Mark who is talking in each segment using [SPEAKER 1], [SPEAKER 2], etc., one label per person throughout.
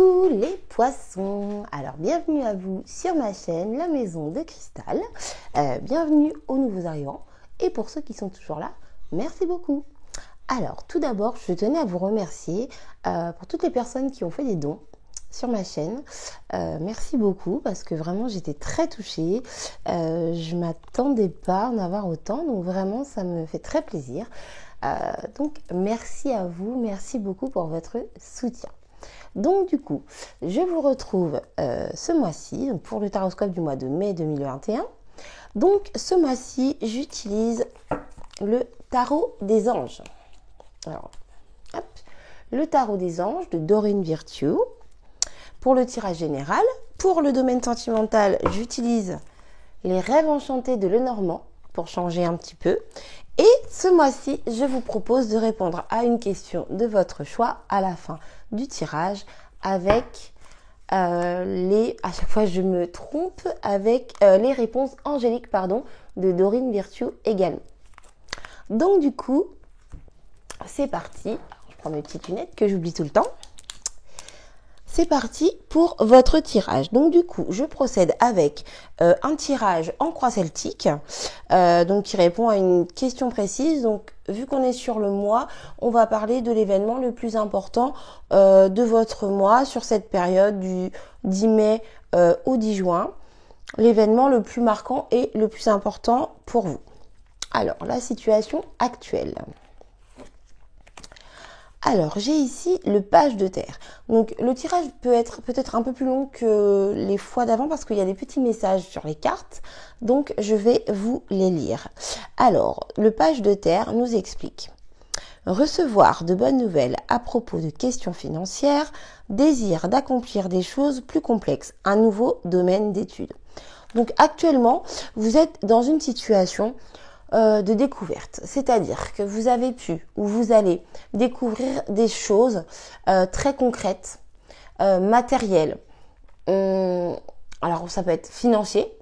[SPEAKER 1] Coucou les poissons, alors bienvenue à vous sur ma chaîne La Maison de Cristal, bienvenue aux nouveaux arrivants et pour ceux qui sont toujours là, merci beaucoup. Alors tout d'abord je tenais à vous remercier pour toutes les personnes qui ont fait des dons sur ma chaîne, merci beaucoup parce que vraiment j'étais très touchée, je m'attendais pas à en avoir autant, donc vraiment ça me fait très plaisir. Donc merci à vous, merci beaucoup pour votre soutien. Donc du coup, je vous retrouve ce mois-ci pour le taroscope du mois de mai 2021. Donc ce mois-ci, j'utilise le tarot des anges. Alors, hop, le tarot des anges de Doreen Virtue. Pour le tirage général, pour le domaine sentimental, j'utilise les rêves enchantés de Lenormand pour changer un petit peu. Et ce mois-ci, je vous propose de répondre à une question de votre choix à la fin du tirage avec à chaque fois je me trompe, avec les réponses angéliques de Doreen Virtue également. Donc du coup, c'est parti. Alors, je prends mes petites lunettes que j'oublie tout le temps. C'est parti pour votre tirage. Donc du coup, je procède avec un tirage en croix celtique, donc qui répond à une question précise. Donc vu qu'on est sur le mois, on va parler de l'événement le plus important de votre mois sur cette période du 10 mai au 10 juin. L'événement le plus marquant et le plus important pour vous. Alors, la situation actuelle. Alors, j'ai ici le page de terre. Donc, le tirage peut être peut-être un peu plus long que les fois d'avant parce qu'il y a des petits messages sur les cartes. Donc, je vais vous les lire. Alors, le page de terre nous explique. Recevoir de bonnes nouvelles à propos de questions financières, désir d'accomplir des choses plus complexes, un nouveau domaine d'études. Donc, actuellement, vous êtes dans une situation de découverte, c'est-à-dire que vous avez pu ou vous allez découvrir des choses très concrètes, matérielles. Alors ça peut être financier,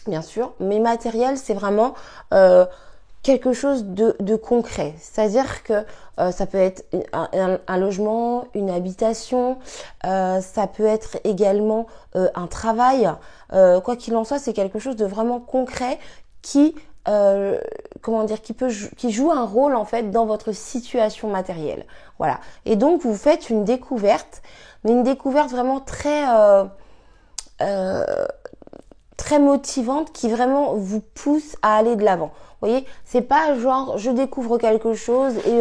[SPEAKER 1] bien sûr, mais matériel c'est vraiment quelque chose de concret, c'est-à-dire que ça peut être un logement, une habitation, ça peut être également un travail, quoi qu'il en soit, c'est quelque chose de vraiment concret qui qui joue un rôle en fait dans votre situation matérielle. Voilà. Et donc vous faites une découverte, mais une découverte vraiment très très motivante qui vraiment vous pousse à aller de l'avant. Vous voyez, c'est pas genre je découvre quelque chose et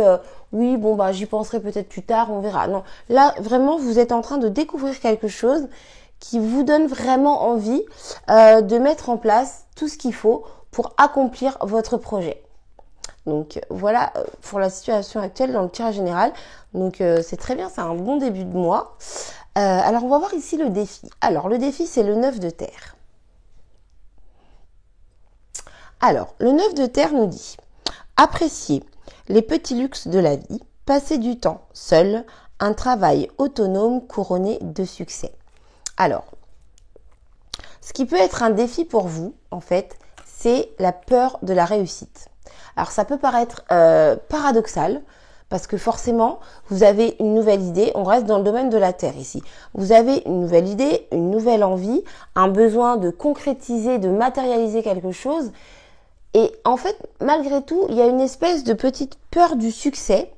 [SPEAKER 1] oui bon bah j'y penserai peut-être plus tard, on verra. Non, là vraiment vous êtes en train de découvrir quelque chose qui vous donne vraiment envie de mettre en place tout ce qu'il faut pour accomplir votre projet. Donc voilà pour la situation actuelle dans le tirage général. Donc c'est très bien, c'est un bon début de mois. Alors on va voir ici le défi. Alors le défi c'est le 9 de terre. Alors le 9 de terre nous dit apprécier les petits luxes de la vie, passer du temps seul, un travail autonome couronné de succès. Alors, ce qui peut être un défi pour vous, en fait, c'est la peur de la réussite. Alors, ça peut paraître paradoxal, parce que forcément, vous avez une nouvelle idée, on reste dans le domaine de la terre ici. Vous avez une nouvelle idée, une nouvelle envie, un besoin de concrétiser, de matérialiser quelque chose. Et en fait, malgré tout, il y a une espèce de petite peur du succès,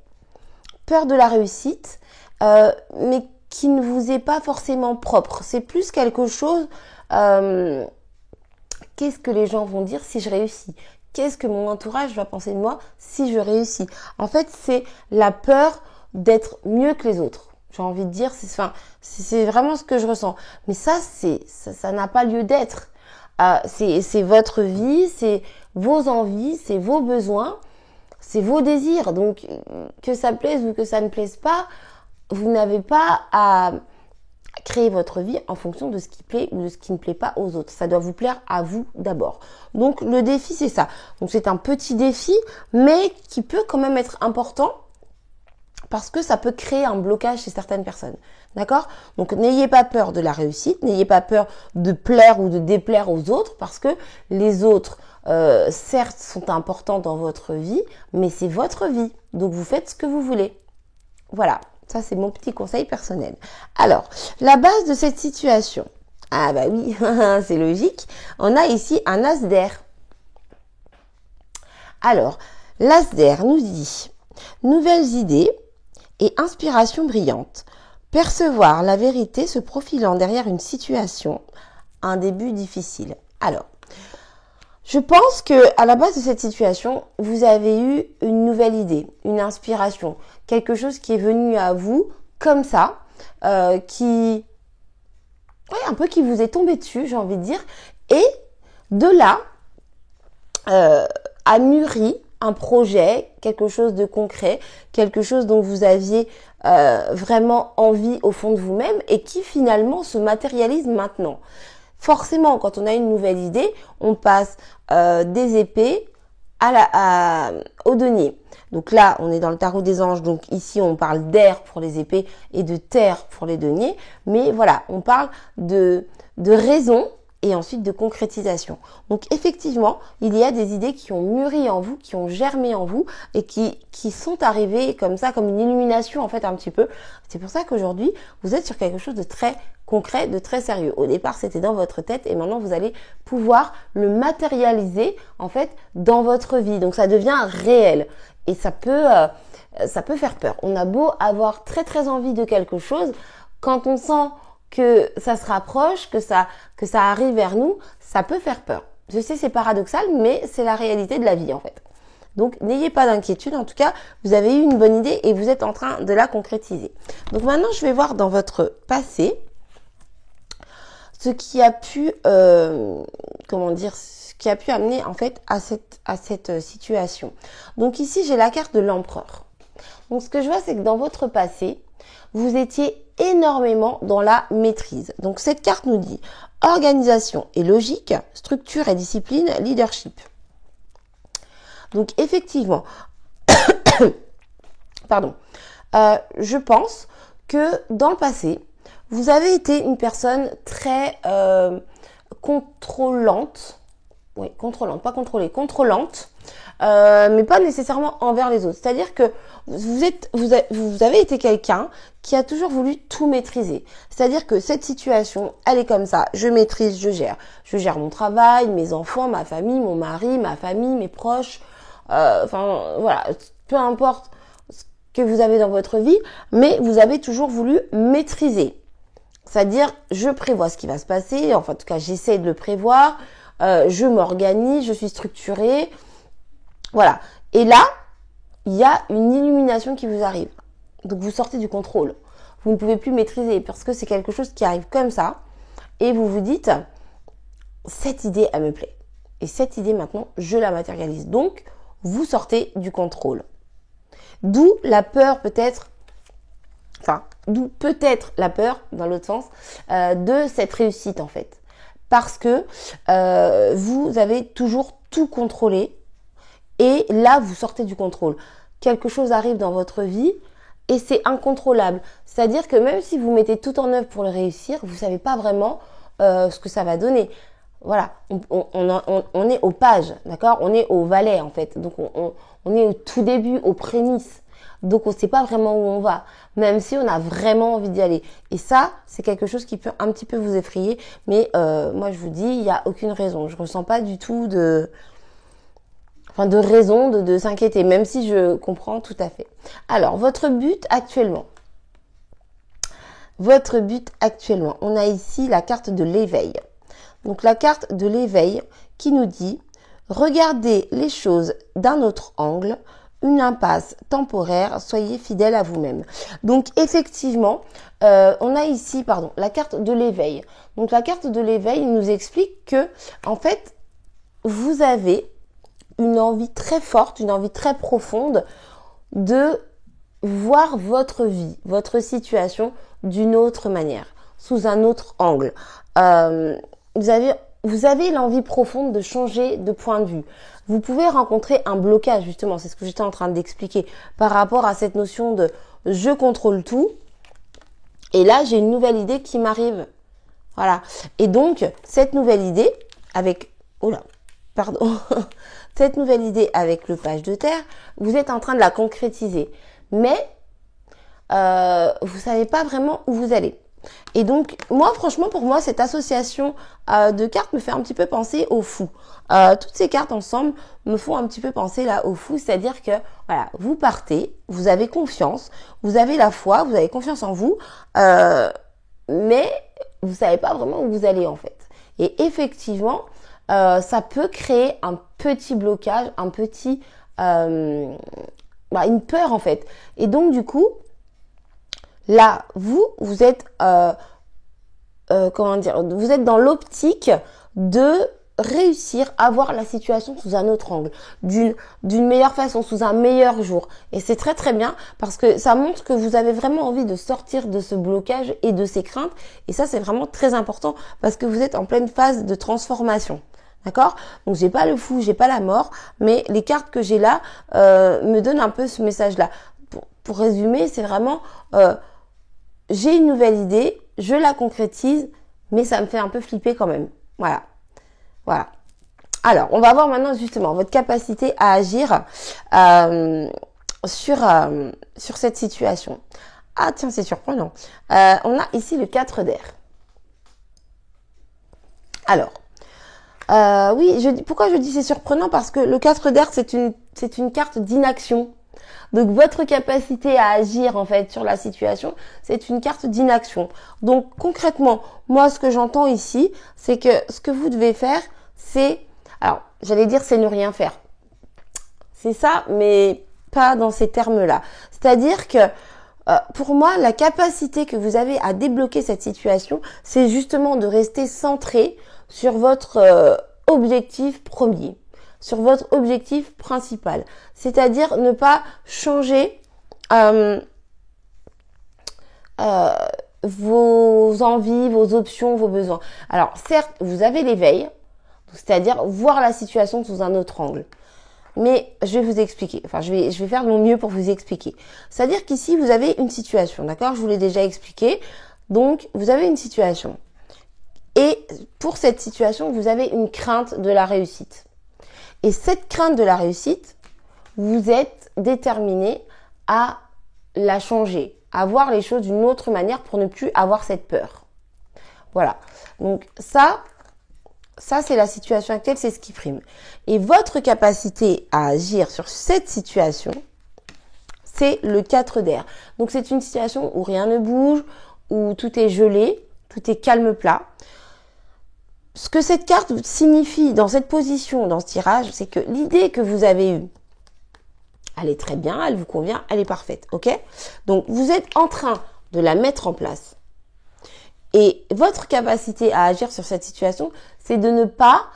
[SPEAKER 1] peur de la réussite, mais qui ne vous est pas forcément propre. C'est plus quelque chose, qu'est-ce que les gens vont dire si je réussis? Qu'est-ce que mon entourage va penser de moi si je réussis? En fait, c'est la peur d'être mieux que les autres. J'ai envie de dire, c'est vraiment ce que je ressens. Mais ça n'a pas lieu d'être. C'est votre vie, c'est vos envies, c'est vos besoins, c'est vos désirs. Donc, que ça plaise ou que ça ne plaise pas, vous n'avez pas à créer votre vie en fonction de ce qui plaît ou de ce qui ne plaît pas aux autres. Ça doit vous plaire à vous d'abord. Donc le défi c'est ça. Donc c'est un petit défi mais qui peut quand même être important parce que ça peut créer un blocage chez certaines personnes. D'accord? Donc n'ayez pas peur de la réussite, n'ayez pas peur de plaire ou de déplaire aux autres parce que les autres certes sont importants dans votre vie mais c'est votre vie. Donc vous faites ce que vous voulez. Voilà. Ça, c'est mon petit conseil personnel. Alors, la base de cette situation. Ah bah oui, c'est logique. On a ici un as d'air. Alors, l'as d'air nous dit nouvelles idées et inspiration brillante. Percevoir la vérité se profilant derrière une situation, un début difficile. Alors, je pense que à la base de cette situation, vous avez eu une nouvelle idée, une inspiration, quelque chose qui est venu à vous comme ça, un peu qui vous est tombé dessus, j'ai envie de dire, et de là a mûri un projet, quelque chose de concret, quelque chose dont vous aviez vraiment envie au fond de vous-même et qui finalement se matérialise maintenant. Forcément, quand on a une nouvelle idée, on passe des épées au denier. Donc là, on est dans le tarot des anges, donc ici on parle d'air pour les épées et de terre pour les deniers. Mais voilà, on parle de raison et ensuite de concrétisation. Donc effectivement, il y a des idées qui ont mûri en vous, qui ont germé en vous et qui sont arrivées comme ça, comme une illumination en fait un petit peu. C'est pour ça qu'aujourd'hui, vous êtes sur quelque chose de très concret, de très sérieux. Au départ, c'était dans votre tête et maintenant, vous allez pouvoir le matérialiser en fait dans votre vie. Donc ça devient réel et ça peut faire peur. On a beau avoir très très envie de quelque chose, quand on sent que ça se rapproche, que ça arrive vers nous, ça peut faire peur. Je sais, c'est paradoxal, mais c'est la réalité de la vie en fait. Donc, n'ayez pas d'inquiétude. En tout cas, vous avez eu une bonne idée et vous êtes en train de la concrétiser. Donc maintenant, je vais voir dans votre passé ce qui a pu, ce qui a pu amener en fait à cette situation. Donc ici, j'ai la carte de l'empereur. Donc ce que je vois, c'est que dans votre passé, vous étiez énormément dans la maîtrise. Donc cette carte nous dit organisation et logique, structure et discipline, leadership. Donc effectivement, pardon, je pense que dans le passé, vous avez été une personne très contrôlante. Oui, contrôlante, pas contrôlée, contrôlante, mais pas nécessairement envers les autres. C'est-à-dire que vous avez été quelqu'un qui a toujours voulu tout maîtriser. C'est-à-dire que cette situation, elle est comme ça. Je maîtrise, je gère. Je gère mon travail, mes enfants, ma famille, mon mari, ma famille, mes proches. Voilà, peu importe ce que vous avez dans votre vie, mais vous avez toujours voulu maîtriser. C'est-à-dire, je prévois ce qui va se passer. Enfin, en tout cas, j'essaie de le prévoir. Je m'organise, je suis structurée. Voilà. Et là, il y a une illumination qui vous arrive. Donc, vous sortez du contrôle. Vous ne pouvez plus maîtriser parce que c'est quelque chose qui arrive comme ça. Et vous vous dites, cette idée, elle me plaît. Et cette idée, maintenant, je la matérialise. Donc, vous sortez du contrôle. D'où la peur peut-être, d'où peut-être la peur, dans l'autre sens, de cette réussite en fait. Parce que vous avez toujours tout contrôlé et là, vous sortez du contrôle. Quelque chose arrive dans votre vie et c'est incontrôlable. C'est-à-dire que même si vous mettez tout en œuvre pour le réussir, vous ne savez pas vraiment ce que ça va donner. Voilà, on est aux pages, d'accord? On est au valet en fait. Donc on est au tout début, aux prémices. Donc on ne sait pas vraiment où on va, même si on a vraiment envie d'y aller. Et ça, c'est quelque chose qui peut un petit peu vous effrayer. Mais moi, je vous dis, il n'y a aucune raison. Je ne ressens pas du tout de raison de s'inquiéter, même si je comprends tout à fait. Alors, votre but actuellement. On a ici la carte de l'éveil. Donc la carte de l'éveil qui nous dit « Regardez les choses d'un autre angle ». Une impasse temporaire, soyez fidèle à vous-même. Donc effectivement, on a ici, la carte de l'éveil. Donc la carte de l'éveil nous explique que, en fait, vous avez une envie très forte, une envie très profonde de voir votre vie, votre situation d'une autre manière, sous un autre angle. Vous avez l'envie profonde de changer de point de vue. Vous pouvez rencontrer un blocage, justement, c'est ce que j'étais en train d'expliquer, par rapport à cette notion de « je contrôle tout ». Et là, j'ai une nouvelle idée qui m'arrive. Voilà. Et donc, cette nouvelle idée avec... cette nouvelle idée avec le page de terre, vous êtes en train de la concrétiser. Mais vous savez pas vraiment où vous allez. Et donc, moi, franchement, pour moi, cette association de cartes me fait un petit peu penser au fou. Toutes ces cartes ensemble me font un petit peu penser là au fou, c'est-à-dire que voilà, vous partez, vous avez confiance, vous avez la foi, vous avez confiance en vous, mais vous savez pas vraiment où vous allez en fait. Et effectivement, ça peut créer un petit blocage, un petit, une peur en fait. Et donc du coup, là, vous êtes, vous êtes dans l'optique de réussir à voir la situation sous un autre angle, d'une meilleure façon, sous un meilleur jour. Et c'est très très bien parce que ça montre que vous avez vraiment envie de sortir de ce blocage et de ces craintes. Et ça, c'est vraiment très important parce que vous êtes en pleine phase de transformation. D'accord? Donc j'ai pas le fou, j'ai pas la mort, mais les cartes que j'ai là me donnent un peu ce message-là. Pour résumer, c'est vraiment j'ai une nouvelle idée, je la concrétise, mais ça me fait un peu flipper quand même. Voilà. Alors, on va voir maintenant justement votre capacité à agir sur cette situation. Ah tiens, c'est surprenant. On a ici le 4 d'air. Alors, pourquoi je dis c'est surprenant? Parce que le 4 d'air, c'est une carte d'inaction. Donc votre capacité à agir en fait sur la situation, c'est une carte d'inaction. Donc concrètement, moi ce que j'entends ici, c'est que ce que vous devez faire, c'est ne rien faire. C'est ça, mais pas dans ces termes-là. C'est-à-dire que pour moi, la capacité que vous avez à débloquer cette situation, c'est justement de rester centré sur votre objectif premier, sur votre objectif principal. C'est-à-dire ne pas changer vos envies, vos options, vos besoins. Alors certes, vous avez l'éveil, c'est-à-dire voir la situation sous un autre angle. Mais je vais vous expliquer. Enfin, je vais faire de mon mieux pour vous expliquer. C'est-à-dire qu'ici, vous avez une situation, d'accord? Je vous l'ai déjà expliqué. Donc, vous avez une situation. Et pour cette situation, vous avez une crainte de la réussite. Et cette crainte de la réussite, vous êtes déterminé à la changer, à voir les choses d'une autre manière pour ne plus avoir cette peur. Voilà. Donc, ça c'est la situation actuelle, c'est ce qui prime. Et votre capacité à agir sur cette situation, c'est le 4 d'air. Donc c'est une situation où rien ne bouge, où tout est gelé, tout est calme plat. Ce que cette carte signifie dans cette position, dans ce tirage, c'est que l'idée que vous avez eue, elle est très bien, elle vous convient, elle est parfaite, ok? Donc vous êtes en train de la mettre en place. Et votre capacité à agir sur cette situation, c'est de ne pas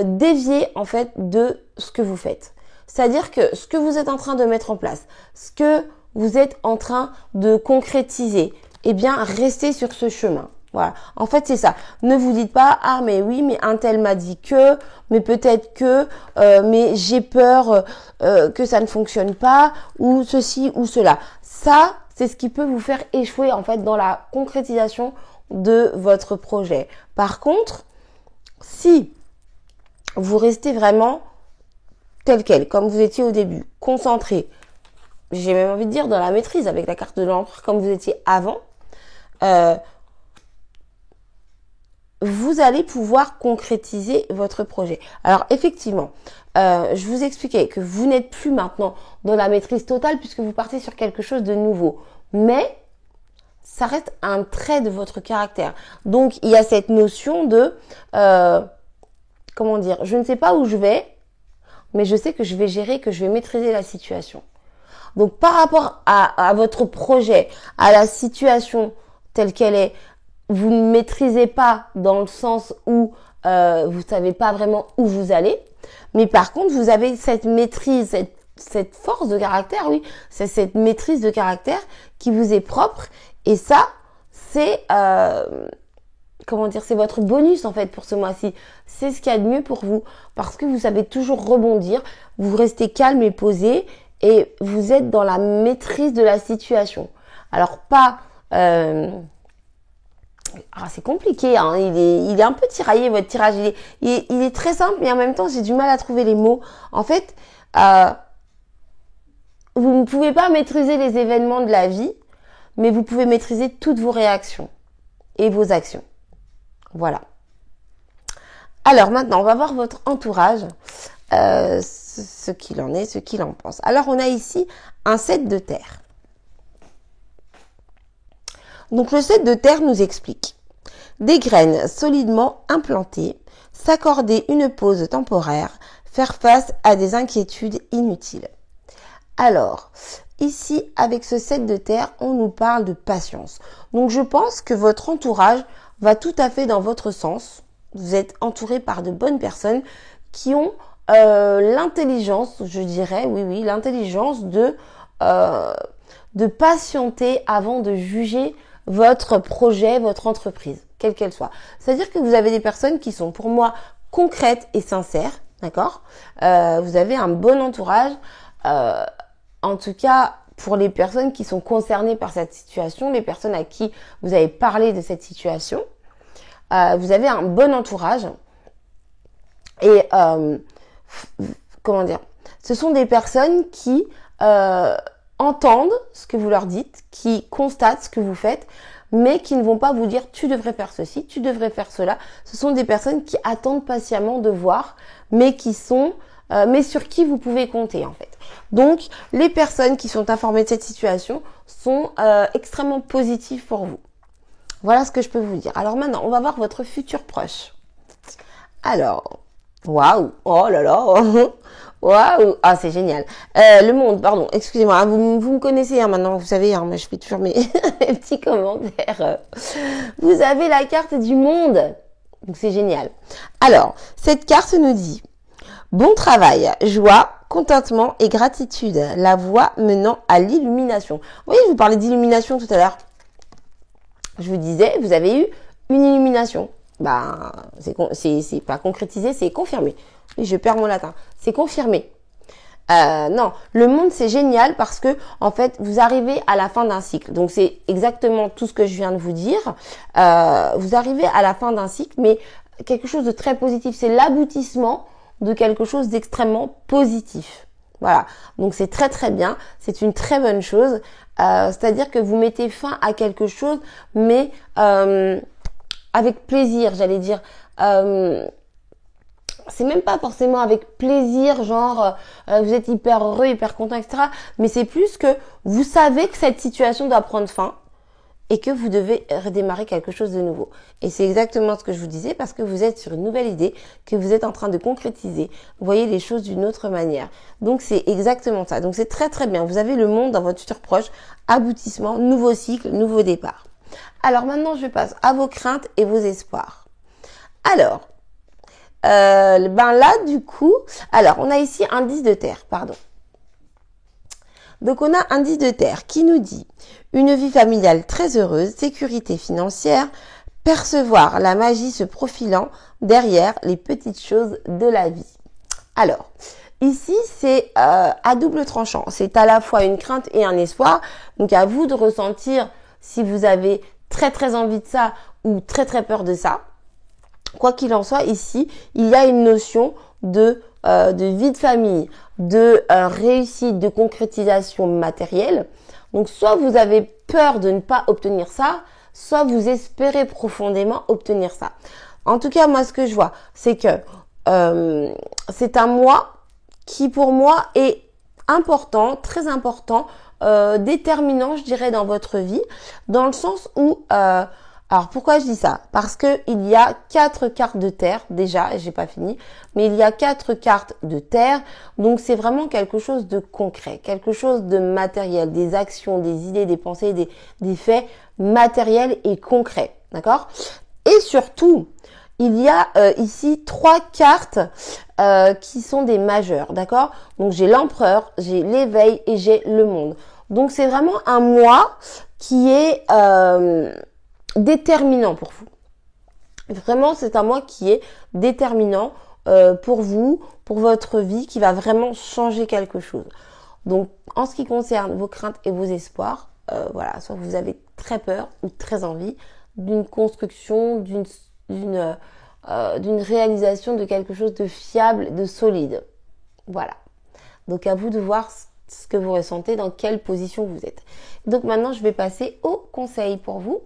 [SPEAKER 1] dévier en fait de ce que vous faites. C'est-à-dire que ce que vous êtes en train de mettre en place, ce que vous êtes en train de concrétiser, eh bien restez sur ce chemin. Voilà. En fait, c'est ça. Ne vous dites pas ah mais oui, mais un tel m'a dit que, mais peut-être que, mais j'ai peur que ça ne fonctionne pas ou ceci ou cela. Ça, c'est ce qui peut vous faire échouer en fait dans la concrétisation de votre projet. Par contre, si vous restez vraiment tel quel, comme vous étiez au début, concentré, j'ai même envie de dire dans la maîtrise avec la carte de l'empereur comme vous étiez avant, vous allez pouvoir concrétiser votre projet. Alors effectivement, je vous expliquais que vous n'êtes plus maintenant dans la maîtrise totale puisque vous partez sur quelque chose de nouveau. Mais ça reste un trait de votre caractère. Donc, il y a cette notion de, je ne sais pas où je vais, mais je sais que je vais gérer, que je vais maîtriser la situation. Donc, par rapport à votre projet, à la situation telle qu'elle est, vous ne maîtrisez pas dans le sens où vous savez pas vraiment où vous allez, mais par contre, vous avez cette maîtrise, cette force de caractère, oui, c'est cette maîtrise de caractère qui vous est propre. Et ça, c'est c'est votre bonus en fait pour ce mois-ci. C'est ce qu'il y a de mieux pour vous parce que vous savez toujours rebondir, vous restez calme et posé et vous êtes dans la maîtrise de la situation. Alors pas, c'est compliqué, hein, il est un peu tiraillé votre tirage. Il est très simple mais en même temps j'ai du mal à trouver les mots. En fait, vous ne pouvez pas maîtriser les événements de la vie. mais vous pouvez maîtriser toutes vos réactions et vos actions. Voilà. Alors maintenant, on va voir votre entourage, ce qu'il en est, ce qu'il en pense. Alors on a ici un 7 de terre. Donc le 7 de terre nous explique des graines solidement implantées, s'accorder une pause temporaire, faire face à des inquiétudes inutiles. Alors, ici, avec ce 7 de terre, on nous parle de patience. Donc je pense que votre entourage va tout à fait dans votre sens. Vous êtes entouré par de bonnes personnes qui ont l'intelligence, je dirais, oui, l'intelligence de patienter avant de juger votre projet, votre entreprise, quelle qu'elle soit. C'est-à-dire que vous avez des personnes qui sont pour moi concrètes et sincères, d'accord ? Vous avez un bon entourage, en tout cas pour les personnes qui sont concernées par cette situation, les personnes à qui vous avez parlé de cette situation. Vous avez un bon entourage et comment dire, ce sont des personnes qui entendent ce que vous leur dites, qui constatent ce que vous faites, mais qui ne vont pas vous dire tu devrais faire ceci, tu devrais faire cela. Ce sont des personnes qui attendent patiemment de voir, mais sur qui vous pouvez compter en fait. Donc les personnes qui sont informées de cette situation sont extrêmement positives pour vous. Voilà ce que je peux vous dire. Alors maintenant, on va voir votre futur proche. Alors, waouh, oh là là, waouh, ah c'est génial. Le monde, pardon, excusez-moi, vous me connaissez hein, maintenant, vous savez, hein, moi je fais toujours mes petits commentaires. Vous avez la carte du monde, donc c'est génial. Alors, cette carte nous dit bon travail, joie, contentement et gratitude, la voie menant à l'illumination. Vous voyez, je vous parlais d'illumination tout à l'heure. Je vous disais, vous avez eu une illumination. Ben, c'est pas concrétisé, c'est confirmé. Oui, je perds mon latin. C'est confirmé. Non, le monde c'est génial parce que en fait vous arrivez à la fin d'un cycle. Donc c'est exactement tout ce que je viens de vous dire. Vous arrivez à la fin d'un cycle, mais quelque chose de très positif. C'est l'aboutissement de quelque chose d'extrêmement positif. Voilà. Donc c'est très très bien. C'est une très bonne chose. C'est-à-dire que vous mettez fin à quelque chose, mais avec plaisir, j'allais dire. C'est même pas forcément avec plaisir, genre vous êtes hyper heureux, hyper content, etc. Mais c'est plus que vous savez que cette situation doit prendre fin et que vous devez redémarrer quelque chose de nouveau. Et c'est exactement ce que je vous disais parce que vous êtes sur une nouvelle idée que vous êtes en train de concrétiser. Vous voyez les choses d'une autre manière. Donc c'est exactement ça. Donc c'est très très bien. Vous avez le monde dans votre futur proche, aboutissement, nouveau cycle, nouveau départ. Alors maintenant je passe à vos craintes et vos espoirs. Alors, ben là du coup, alors on a ici un 10 de terre, pardon. Donc on a un 10 de terre qui nous dit une vie familiale très heureuse, sécurité financière, percevoir la magie se profilant derrière les petites choses de la vie. Alors, ici c'est à double tranchant, c'est à la fois une crainte et un espoir, donc à vous de ressentir si vous avez très très envie de ça ou très très peur de ça. Quoi qu'il en soit, ici, il y a une notion de vie de famille, de réussite, de concrétisation matérielle. Donc, soit vous avez peur de ne pas obtenir ça, soit vous espérez profondément obtenir ça. En tout cas, moi, ce que je vois, c'est que c'est un mois qui, pour moi, est important, très important, déterminant, je dirais, dans votre vie, dans le sens où... alors pourquoi je dis ça? Parce que il y a 4 cartes de terre déjà, et j'ai pas fini, mais il y a 4 cartes de terre, donc c'est vraiment quelque chose de concret, quelque chose de matériel, des actions, des idées, des pensées, des faits matériels et concrets, d'accord? Et surtout, il y a ici 3 cartes qui sont des majeurs, d'accord? Donc j'ai l'empereur, j'ai l'éveil et j'ai le monde. Donc c'est vraiment un mois qui est déterminant pour vous. Vraiment, c'est un mois qui est déterminant pour vous, pour votre vie, qui va vraiment changer quelque chose. Donc, en ce qui concerne vos craintes et vos espoirs, voilà, soit vous avez très peur ou très envie d'une construction, d'une réalisation de quelque chose de fiable, de solide. Voilà. Donc, à vous de voir ce que vous ressentez, dans quelle position vous êtes. Donc maintenant, je vais passer au conseil pour vous.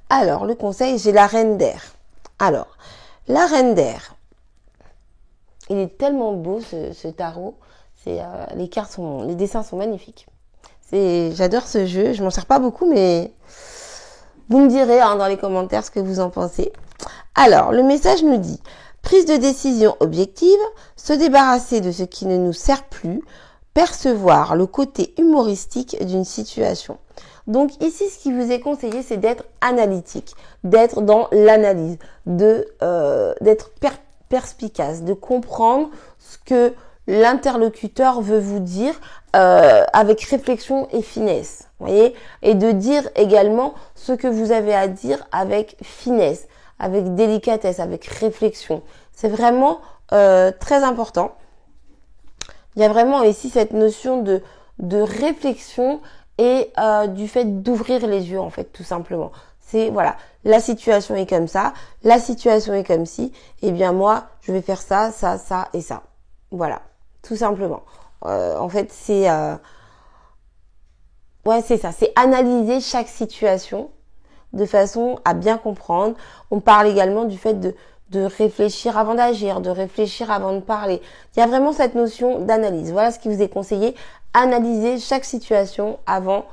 [SPEAKER 1] Alors, le conseil, j'ai la reine d'air. Alors, la reine d'air, il est tellement beau ce tarot. Les dessins sont magnifiques. J'adore ce jeu. Je m'en sers pas beaucoup, mais vous me direz dans les commentaires ce que vous en pensez. Alors, le message nous dit prise de décision objective, se débarrasser de ce qui ne nous sert plus, percevoir le côté humoristique d'une situation. Donc ici, ce qui vous est conseillé, c'est d'être analytique, d'être dans l'analyse, d'être perspicace, de comprendre ce que l'interlocuteur veut vous dire avec réflexion et finesse, voyez, et de dire également ce que vous avez à dire avec finesse, avec délicatesse, avec réflexion. C'est vraiment très important. Il y a vraiment ici cette notion de réflexion et du fait d'ouvrir les yeux, en fait, tout simplement. C'est, voilà, la situation est comme ça, la situation est comme ci, et bien moi, je vais faire ça, ça, ça et ça. Voilà, tout simplement. En fait, c'est ça, c'est analyser chaque situation de façon à bien comprendre. On parle également du fait de réfléchir avant d'agir, de réfléchir avant de parler. Il y a vraiment cette notion d'analyse. Voilà ce qui vous est conseillé. Analyser chaque situation avant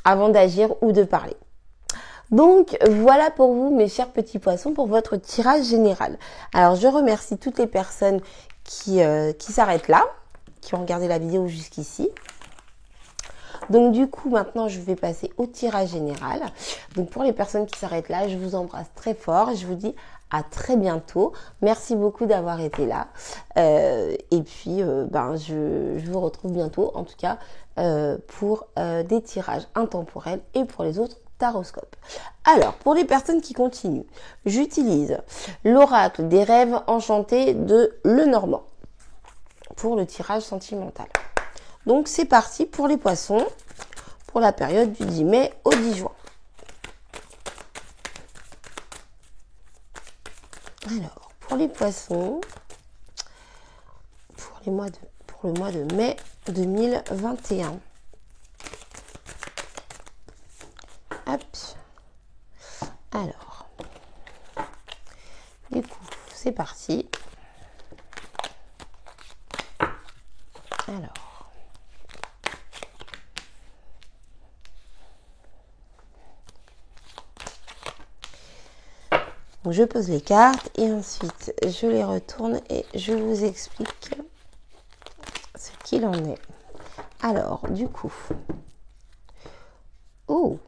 [SPEAKER 1] d'agir ou de parler. Donc voilà pour vous, mes chers petits poissons, pour votre tirage général. Alors je remercie toutes les personnes qui s'arrêtent là, qui ont regardé la vidéo jusqu'ici. Donc du coup, maintenant, je vais passer au tirage général. Donc pour les personnes qui s'arrêtent là, je vous embrasse très fort. Je vous dis à très bientôt. Merci beaucoup d'avoir été là. Et puis, je vous retrouve bientôt, en tout cas, pour des tirages intemporels et pour les autres taroscopes. Alors, pour les personnes qui continuent, j'utilise l'oracle des rêves enchantés de Lenormand pour le tirage sentimental. Donc c'est parti pour les poissons, pour la période du 10 mai au 10 juin. Alors, pour les poissons, pour le mois de mai 2021. Hop. Alors, du coup, c'est parti. Alors. Donc, je pose les cartes et ensuite je les retourne et je vous explique ce qu'il en est. Alors, du coup, nous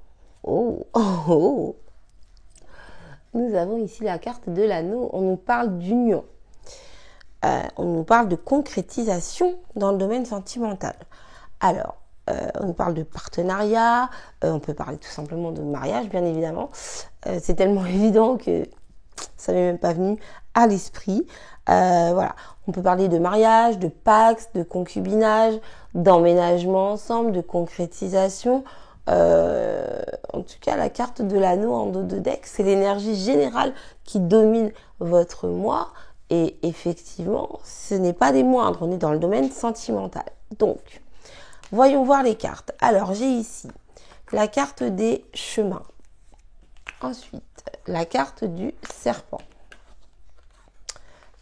[SPEAKER 1] avons ici la carte de l'anneau. On nous parle d'union. On nous parle de concrétisation dans le domaine sentimental. Alors, on nous parle de partenariat, on peut parler tout simplement de mariage, bien évidemment. C'est tellement évident que ça m'est même pas venu à l'esprit. Voilà, on peut parler de mariage, de pax, de concubinage, d'emménagement ensemble, de concrétisation. En tout cas, la carte de l'anneau en dos de deck, c'est l'énergie générale qui domine votre moi. Et effectivement, ce n'est pas des moindres, on est dans le domaine sentimental. Donc, voyons voir les cartes. Alors, j'ai ici la carte des chemins. Ensuite, la carte du serpent.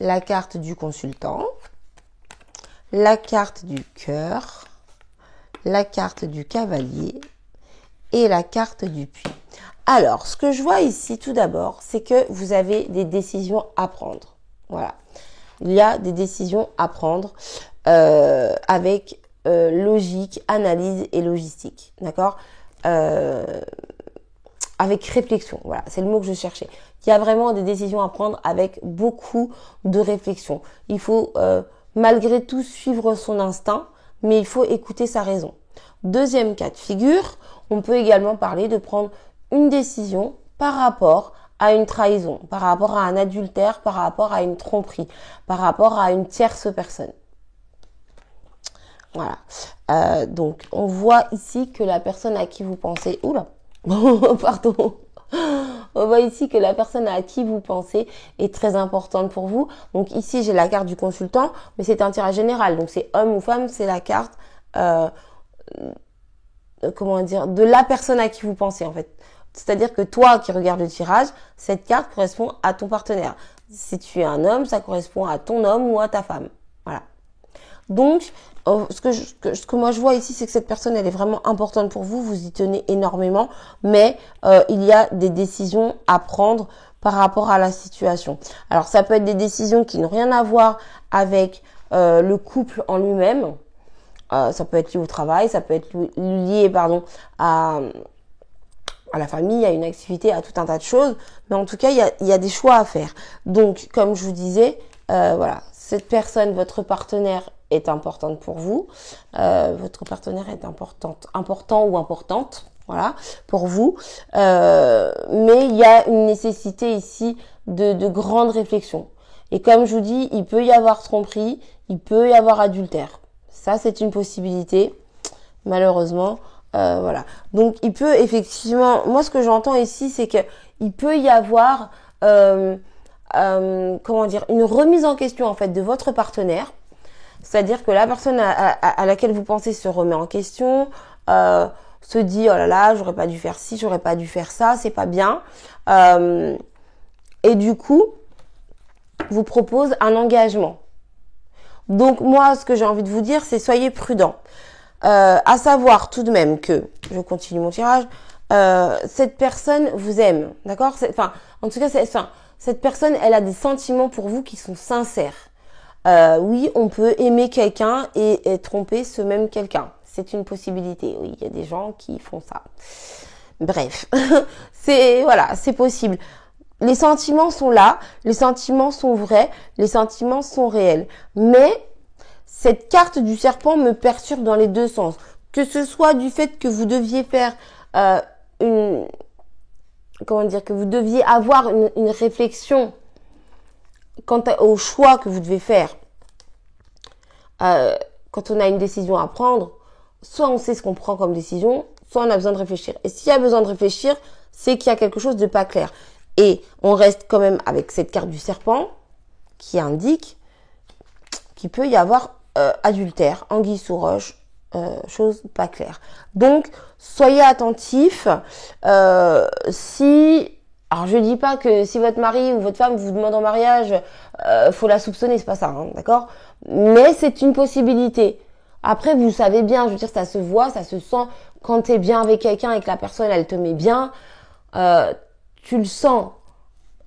[SPEAKER 1] La carte du consultant. La carte du cœur. La carte du cavalier. Et la carte du puits. Alors, ce que je vois ici, tout d'abord, c'est que vous avez des décisions à prendre. Voilà, il y a des décisions à prendre avec logique, analyse et logistique, d'accord, avec réflexion, voilà, c'est le mot que je cherchais. Il y a vraiment des décisions à prendre avec beaucoup de réflexion. Il faut malgré tout suivre son instinct, mais il faut écouter sa raison. Deuxième cas de figure, on peut également parler de prendre une décision par rapport à une trahison, par rapport à un adultère, par rapport à une tromperie, par rapport à une tierce personne. Voilà. Donc, on voit ici que la personne à qui vous pensez... Oula. Pardon. On voit ici que la personne à qui vous pensez est très importante pour vous. Donc ici, j'ai la carte du consultant, mais c'est un tirage général. Donc c'est homme ou femme, c'est la carte, comment dire, de la personne à qui vous pensez en fait. C'est-à-dire que toi qui regardes le tirage, cette carte correspond à ton partenaire. Si tu es un homme, ça correspond à ton homme ou à ta femme. Voilà. Donc, ce que moi je vois ici, c'est que cette personne, elle est vraiment importante pour vous. Vous y tenez énormément, mais il y a des décisions à prendre par rapport à la situation. Alors, ça peut être des décisions qui n'ont rien à voir avec le couple en lui-même. Ça peut être lié au travail, ça peut être lié, à la famille, à une activité, à tout un tas de choses. Mais en tout cas, il y a des choix à faire. Donc, comme je vous disais, voilà, cette personne, votre partenaire est importante pour vous. Votre partenaire est important ou importante, voilà, pour vous. Mais il y a une nécessité ici de grande réflexion. Et comme je vous dis, il peut y avoir tromperie, il peut y avoir adultère. Ça, c'est une possibilité, malheureusement. Voilà. Donc, il peut effectivement... Moi, ce que j'entends ici, c'est que il peut y avoir... comment dire, une remise en question en fait de votre partenaire, c'est-à-dire que la personne à laquelle vous pensez se remet en question, se dit oh là là, j'aurais pas dû faire ci, j'aurais pas dû faire ça, c'est pas bien, et du coup vous propose un engagement. Donc moi, ce que j'ai envie de vous dire, c'est soyez prudents, à savoir tout de même que, je continue mon tirage, cette personne vous aime, d'accord, enfin en tout cas cette personne, elle a des sentiments pour vous qui sont sincères. Oui, on peut aimer quelqu'un et tromper ce même quelqu'un. C'est une possibilité. Oui, il y a des gens qui font ça. Bref, c'est possible. Les sentiments sont là, les sentiments sont vrais, les sentiments sont réels. Mais cette carte du serpent me perturbe dans les deux sens. Que ce soit du fait que vous deviez faire que vous deviez avoir une réflexion quant au choix que vous devez faire. Quand on a une décision à prendre, soit on sait ce qu'on prend comme décision, soit on a besoin de réfléchir. Et s'il y a besoin de réfléchir, c'est qu'il y a quelque chose de pas clair. Et on reste quand même avec cette carte du serpent qui indique qu'il peut y avoir adultère, anguille sous roche, chose pas claire. Donc, soyez attentifs. Alors, je dis pas que si votre mari ou votre femme vous demande en mariage, faut la soupçonner, c'est pas ça, hein, d'accord? Mais c'est une possibilité. Après, vous savez bien, je veux dire, ça se voit, ça se sent. Quand t'es bien avec quelqu'un et que la personne, elle te met bien, tu le sens.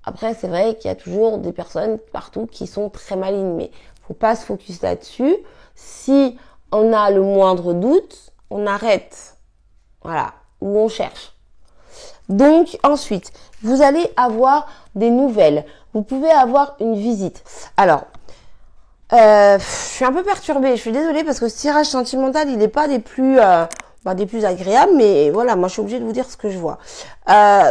[SPEAKER 1] Après, c'est vrai qu'il y a toujours des personnes partout qui sont très malignes, mais faut pas se focus là-dessus. Si on a le moindre doute, on arrête. Voilà. Ou on cherche. Donc, ensuite, vous allez avoir des nouvelles. Vous pouvez avoir une visite. Alors, je suis un peu perturbée. Je suis désolée parce que ce tirage sentimental, il n'est pas des plus agréables. Mais voilà, moi, je suis obligée de vous dire ce que je vois.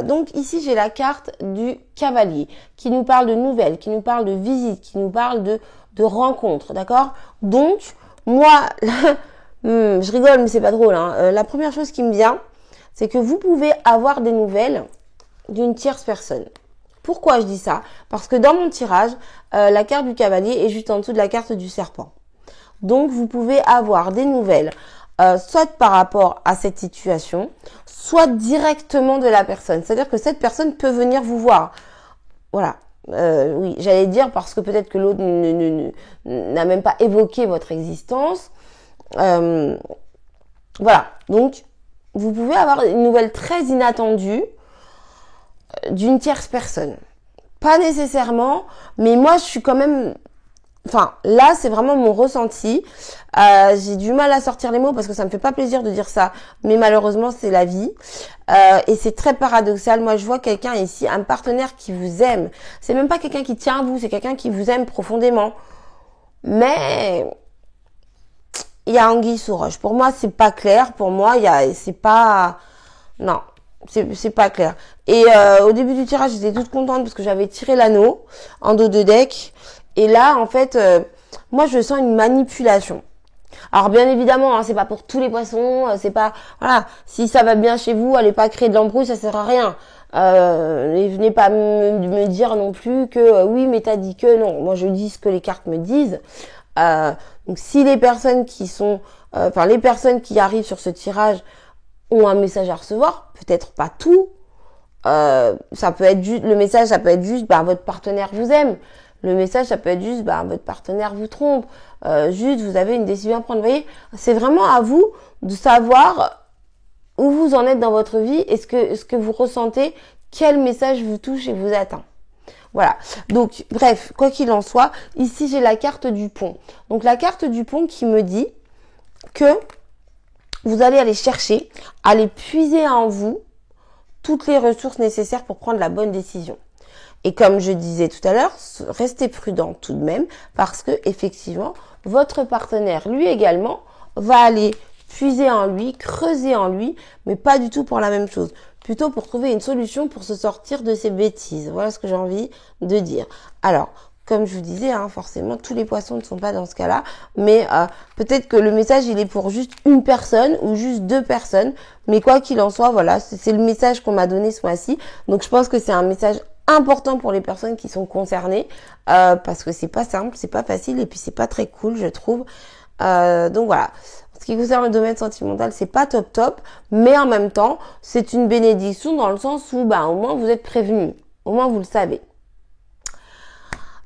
[SPEAKER 1] Donc, ici, j'ai la carte du cavalier qui nous parle de nouvelles, qui nous parle de visite, qui nous parle de rencontres. D'accord? Donc, moi, je rigole, mais c'est pas drôle. Hein. La première chose qui me vient, c'est que vous pouvez avoir des nouvelles d'une tierce personne. Pourquoi je dis ça? Parce que dans mon tirage, la carte du cavalier est juste en dessous de la carte du serpent. Donc, vous pouvez avoir des nouvelles, soit par rapport à cette situation, soit directement de la personne. C'est-à-dire que cette personne peut venir vous voir. Voilà. Oui, j'allais dire parce que peut-être que l'autre n'a même pas évoqué votre existence. Voilà. Donc, vous pouvez avoir une nouvelle très inattendue d'une tierce personne. Pas nécessairement, mais moi, je suis quand même... Enfin, là, c'est vraiment mon ressenti. J'ai du mal à sortir les mots parce que ça me fait pas plaisir de dire ça, mais malheureusement, c'est la vie. Et c'est très paradoxal. Moi, je vois quelqu'un ici, un partenaire qui vous aime. C'est même pas quelqu'un qui tient à vous, c'est quelqu'un qui vous aime profondément. Mais... il y a anguille sous roche. Pour moi, c'est pas clair. Pour moi, c'est pas... Non, c'est pas clair. Et au début du tirage, j'étais toute contente parce que j'avais tiré l'anneau en dos de deck. Et là, en fait, moi, je sens une manipulation. Alors bien évidemment, hein, c'est pas pour tous les poissons, c'est pas voilà. Si ça va bien chez vous, allez pas créer de l'embrouille, ça sert à rien. Et venez pas me dire non plus que oui, mais t'as dit que non. Moi, je dis ce que les cartes me disent. Donc si les personnes qui sont, les personnes qui arrivent sur ce tirage ont un message à recevoir, peut-être pas tout. Ça peut être juste le message, ça peut être juste, votre partenaire vous aime. Le message, ça peut être juste, votre partenaire vous trompe. Juste, vous avez une décision à prendre. Vous voyez, c'est vraiment à vous de savoir où vous en êtes dans votre vie et ce que vous ressentez, quel message vous touche et vous atteint. Voilà. Donc, bref, quoi qu'il en soit, ici, j'ai la carte du pont. Donc, la carte du pont qui me dit que vous allez aller chercher, aller puiser en vous toutes les ressources nécessaires pour prendre la bonne décision. Et comme je disais tout à l'heure, restez prudent tout de même parce que effectivement, votre partenaire, lui également, va aller puiser en lui, creuser en lui, mais pas du tout pour la même chose. Plutôt pour trouver une solution pour se sortir de ses bêtises. Voilà ce que j'ai envie de dire. Alors, comme je vous disais, forcément, tous les poissons ne sont pas dans ce cas-là, mais peut-être que le message, il est pour juste une personne ou juste deux personnes, mais quoi qu'il en soit, voilà, c'est le message qu'on m'a donné ce mois-ci. Donc, je pense que c'est un message important pour les personnes qui sont concernées, parce que c'est pas simple, c'est pas facile, et puis c'est pas très cool, je trouve. Donc voilà. En ce qui concerne le domaine sentimental, c'est pas top, mais en même temps, c'est une bénédiction dans le sens où, au moins vous êtes prévenus, au moins vous le savez.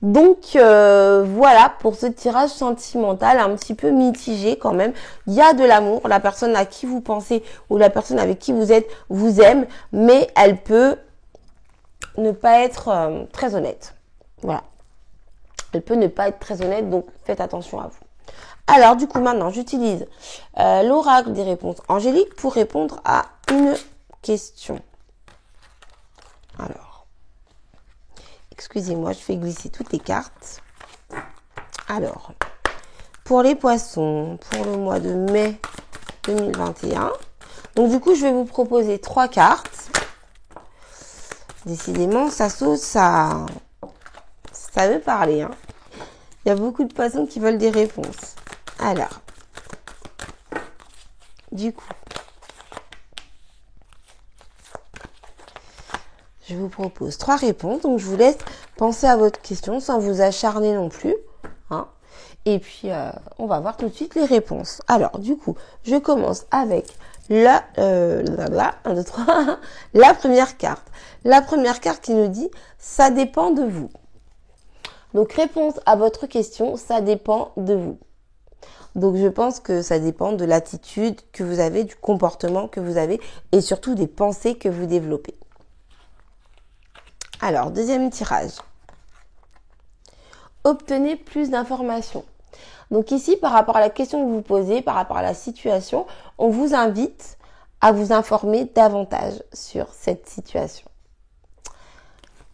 [SPEAKER 1] Donc voilà pour ce tirage sentimental un petit peu mitigé quand même. Il y a de l'amour, la personne à qui vous pensez ou la personne avec qui vous êtes vous aime, mais elle peut ne pas être très honnête. Voilà. Elle peut ne pas être très honnête, donc faites attention à vous. Alors du coup maintenant j'utilise l'oracle des réponses angéliques pour répondre à une question. Alors, excusez-moi, je fais glisser toutes les cartes. Alors, pour les poissons, pour le mois de mai 2021, donc du coup je vais vous proposer 3 cartes. Décidément, ça saute, ça veut parler. Il y a beaucoup de poissons qui veulent des réponses. Alors, du coup, je vous propose 3 réponses. Donc, je vous laisse penser à votre question sans vous acharner non plus. Et puis, on va voir tout de suite les réponses. Alors, du coup, je commence avec la première carte. La première carte qui nous dit « Ça dépend de vous ». Donc, réponse à votre question, ça dépend de vous. Donc, je pense que ça dépend de l'attitude que vous avez, du comportement que vous avez et surtout des pensées que vous développez. Alors, deuxième tirage. Obtenez plus d'informations. Donc ici, par rapport à la question que vous posez, par rapport à la situation, on vous invite à vous informer davantage sur cette situation.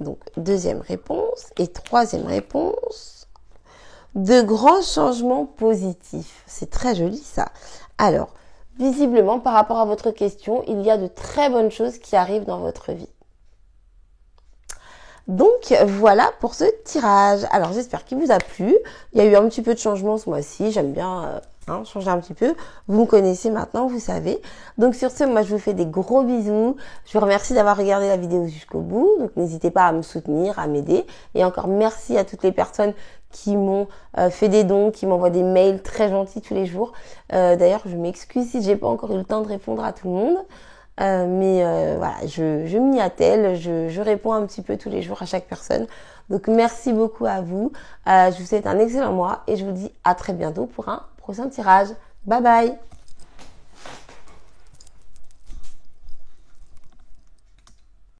[SPEAKER 1] Donc, deuxième réponse et troisième réponse. De grands changements positifs. C'est très joli ça. Alors, visiblement, par rapport à votre question, il y a de très bonnes choses qui arrivent dans votre vie. Donc voilà pour ce tirage. Alors j'espère qu'il vous a plu. Il y a eu un petit peu de changement ce mois-ci. J'aime bien changer un petit peu. Vous me connaissez maintenant, vous savez. Donc sur ce, moi je vous fais des gros bisous. Je vous remercie d'avoir regardé la vidéo jusqu'au bout. Donc n'hésitez pas à me soutenir, à m'aider. Et encore merci à toutes les personnes qui m'ont fait des dons, qui m'envoient des mails très gentils tous les jours. D'ailleurs, je m'excuse si j'ai pas encore eu le temps de répondre à tout le monde. Voilà, je m'y attelle, je réponds un petit peu tous les jours à chaque personne. Donc merci beaucoup à vous. Je vous souhaite un excellent mois et je vous dis à très bientôt pour un prochain tirage. Bye bye!